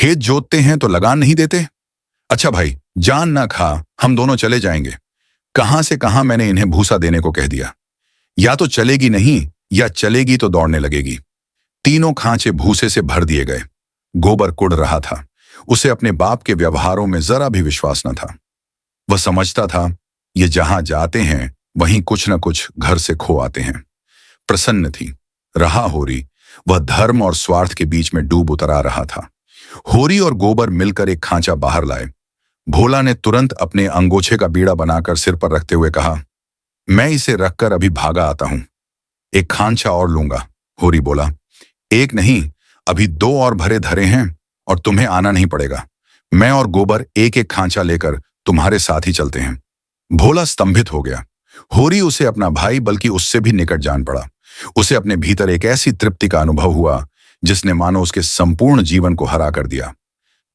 खेत जोतते हैं तो लगान नहीं देते। अच्छा भाई, जान ना खा, हम दोनों चले जाएंगे। कहां से कहां मैंने इन्हें भूसा देने को कह दिया। या तो चलेगी नहीं, या चलेगी तो दौड़ने लगेगी। तीनों खांचे भूसे से भर दिए गए। गोबर कुड़ रहा था। उसे अपने बाप के व्यवहारों में जरा भी विश्वास न था। वह समझता था, ये जहां जाते हैं वहीं कुछ न कुछ घर से खो आते हैं। प्रसन्न थी, रहा होरी। वह धर्म और स्वार्थ के बीच में डूब उतरा रहा था। होरी और गोबर मिलकर एक खांचा बाहर लाए। भोला ने तुरंत अपने अंगोछे का बीड़ा बनाकर सिर पर रखते हुए कहा, मैं इसे रखकर अभी भागा आता हूं। एक खांचा और लूंगा, होरी बोला। एक नहीं, अभी 2 और भरे धरे हैं और तुम्हें आना नहीं पड़ेगा। मैं और गोबर एक एक खांचा लेकर तुम्हारे साथ ही चलते हैं। भोला स्तंभित हो गया। होरी उसे अपना भाई बल्कि उससे भी निकट जान पड़ा। उसे अपने भीतर एक ऐसी तृप्ति का अनुभव हुआ जिसने मानो उसके संपूर्ण जीवन को हरा कर दिया।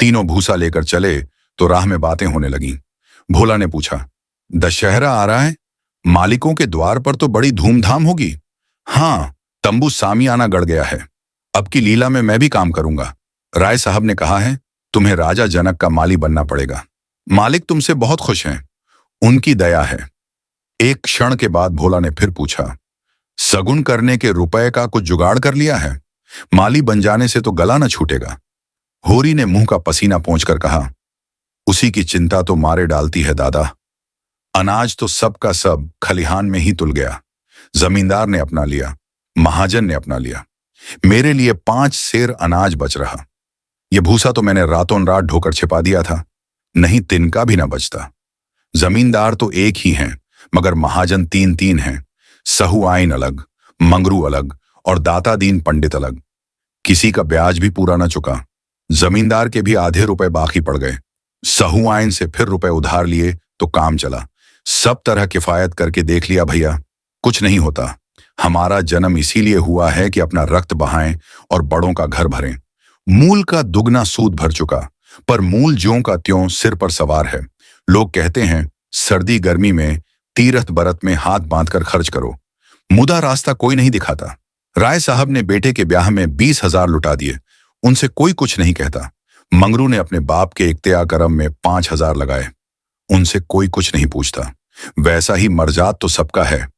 तीनों भूसा लेकर चले तो राह में बातें होने लगीं। भोला ने पूछा, दशहरा आ रहा है, मालिकों के द्वार पर तो बड़ी धूमधाम होगी। हाँ, तंबू सामियाना गड़ गया है। अब की लीला में मैं भी काम करूंगा। राय साहब ने कहा है, तुम्हें राजा जनक का माली बनना पड़ेगा। मालिक तुमसे बहुत खुश हैं, उनकी दया है। एक क्षण के बाद भोला ने फिर पूछा, सगुन करने के रुपए का कुछ जुगाड़ कर लिया है? माली बन जाने से तो गला न छूटेगा। होरी ने मुंह का पसीना पोंछकर कहा, उसी की चिंता तो मारे डालती है दादा। अनाज तो सब का सब खलिहान में ही तुल गया। जमींदार ने अपना लिया, महाजन ने अपना लिया। मेरे लिए 5 सेर अनाज बच रहा। यह भूसा तो मैंने रातों रात ढोकर छिपा दिया था, नहीं तिनका भी ना बचता। जमींदार तो एक ही हैं, मगर महाजन 3 हैं। सहु आइन अलग, मंगरू अलग और दाता दीन पंडित अलग। किसी का ब्याज भी पूरा न चुका। जमींदार के भी आधे रुपए बाकी पड़ गए। सहु आइन से फिर रुपए उधार लिए तो काम चला। सब तरह किफायत करके देख लिया भैया, कुछ नहीं होता। हमारा जन्म इसीलिए हुआ है कि अपना रक्त बहाएं और बड़ों का घर भरें। मूल का दुगना सूद भर चुका, पर मूल ज्यों का त्यों सिर पर सवार है। लोग कहते हैं, सर्दी गर्मी में तीरथ बरत में हाथ बांधकर खर्च करो, मुदा रास्ता कोई नहीं दिखाता। राय साहब ने बेटे के ब्याह में 20,000 लुटा दिए, उनसे कोई कुछ नहीं कहता। मंगरू ने अपने बाप के इख्तियार करम में 5,000 लगाए, उनसे कोई कुछ नहीं पूछता। वैसा ही मर्जात तो सबका है।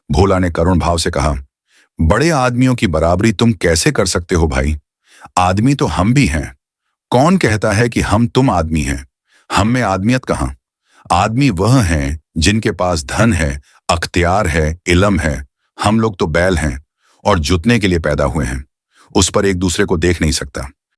भोला ने करुण भाव से कहा, बड़े आदमियों की बराबरी तुम कैसे कर सकते हो भाई? आदमी तो हम भी हैं। कौन कहता है कि हम तुम आदमी हैं? हम में आदमियत कहां? आदमी वह हैं जिनके पास धन है, अख्तियार है, इल्म है। हम लोग तो बैल हैं और जुतने के लिए पैदा हुए हैं। उस पर एक दूसरे को देख नहीं सकता।